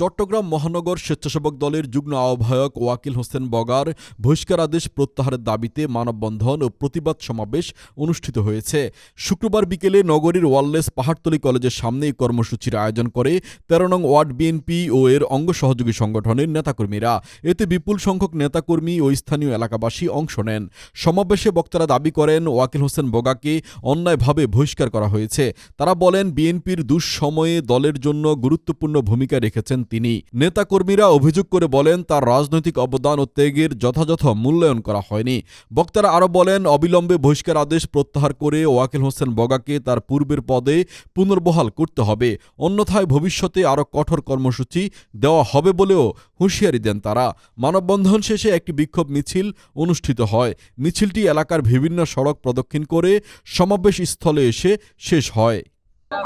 চট্টগ্রাম মহানগর স্বেচ্ছাসেবক দলের যুগ্ম আহ্বায়ক ওয়াকিল হোসেন বগার বহিষ্কার আদেশ প্রত্যাহারের দাবিতে মানববন্ধন ও প্রতিবাদ সমাবেশ অনুষ্ঠিত হয়েছে। শুক্রবার বিকেলে নগরীর ওয়াললেস পাহাড়তলী কলেজের সামনে এই কর্মসূচির আয়োজন করে ১৩ নং ওয়ার্ড বিএনপি ও এর অঙ্গ সহযোগী সংগঠনের নেতাকর্মীরা। এতে বিপুল সংখ্যক নেতাকর্মী ও স্থানীয় এলাকাবাসী অংশ নেন। সমাবেশে বক্তারা দাবি করেন ওয়াকিল হোসেন বগাকে অন্যায়ভাবে বহিষ্কার করা হয়েছে। তারা বলেন বিএনপির দুঃসময়ে দলের জন্য গুরুত্বপূর্ণ ভূমিকা রেখেছেন তিনি। নেতাকর্মীরা অভিযোগ করে বলেন তার রাজনৈতিক অবদান ও ত্যাগের যথাযথ মূল্যায়ন করা হয়নি। বক্তারা আরও বলেন অবিলম্বে বহিষ্কার আদেশ প্রত্যাহার করে ওয়াকিল হোসেন বগাকে তার পূর্বের পদে পুনর্বহাল করতে হবে, অন্যথায় ভবিষ্যতে আরও কঠোর কর্মসূচি দেওয়া হবে বলেও হুঁশিয়ারি দেন তারা। মানববন্ধন শেষে একটি বিক্ষোভ মিছিল অনুষ্ঠিত হয়। মিছিলটি এলাকার বিভিন্ন সড়ক প্রদক্ষিণ করে সমাবেশ স্থলে এসে শেষ হয়।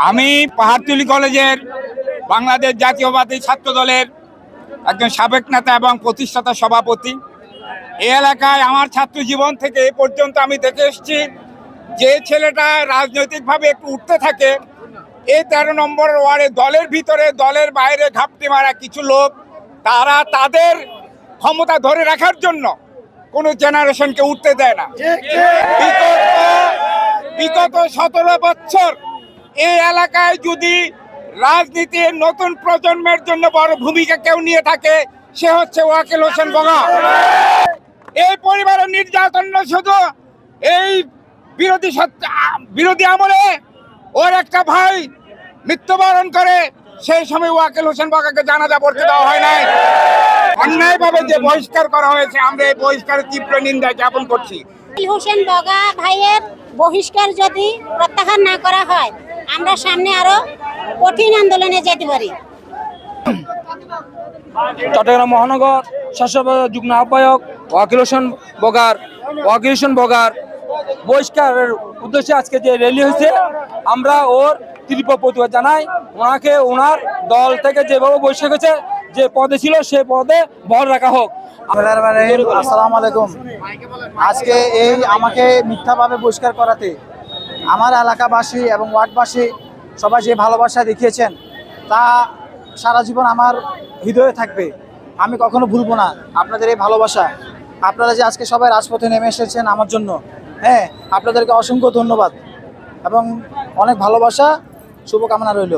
আমি পাহাড়তলী কলেজের বাংলাদেশ জাতীয়বাদী ছাত্র দলের একজন সাবেক নেতা এবং প্রতিষ্ঠাতা সভাপতি। এই এলাকায় আমার ছাত্র জীবন থেকে এ পর্যন্ত আমি দেখে এসেছি যে ছেলেটা রাজনৈতিকভাবে একটু উঠতে থাকে, এই ১৩ নম্বর ওয়ার্ডে দলের ভিতরে দলের বাইরে ঘাপটি মারা কিছু লোক, তারা তাদের ক্ষমতা ধরে রাখার জন্য কোনো জেনারেশনকে উঠতে দেয় না। বিগত ১৭ বছর এই এলাকায় যদি রাজনীতির নতুন প্রজন্মের জন্য বড় ভূমিকা কেউ নিয়ে থাকে, সে হচ্ছে ওয়াকিল হোসেন বগা। এই পরিবারের নির্যাতন শুধু এই বিরোধী আমলে ওর একটা ভাই মৃত্যুবরণ করে, সেই সময় ওয়াকিল হোসেন বগাকে জানাজা পড়তে দেওয়া হয় নাই। অন্যায়ভাবে যে বহিষ্কার করা হয়েছে, আমরা এই বহিষ্কারের তীব্র নিন্দা জ্ঞাপন করছি। ওয়াকিল হোসেন বগা ভাইয়ের বহিষ্কার যদি প্রত্যাহার না করা হয়, আমরা সামনে আরো কঠিন আন্দোলনে যেতে পারি। চট্টগ্রাম মহানগর স্বেচ্ছাসেবক যুগ্ম আহ্বায়ক ওয়াকিল হোসেন বগার বহিষ্কারের উদ্দেশ্যে আজকে যে র্যালি হয়েছে, আমরা ওর তীব্র প্রতিবাদ জানাই। ওনাকে ওনার দল থেকে যেভাবে বহিষ্কার হয়েছে, যে পদে ছিল সে পদে বহাল রাখা হোক। আসসালামু আলাইকুম। আজকে এই আমাকে মিথ্যাভাবে বহিষ্কার করাতে আমার এলাকাবাসী এবং ওয়ার্ডবাসী সবাই যে ভালোবাসা দেখিয়েছেন, তা সারা জীবন আমার হৃদয়ে থাকবে। আমি কখনো ভুলবো না আপনাদের এই ভালোবাসা। আপনারা যে আজকে সবাই রাজপথে নেমে এসেছেন আমার জন্য, হ্যাঁ, আপনাদেরকে অসংখ্য ধন্যবাদ এবং অনেক ভালোবাসা, শুভকামনা রইল।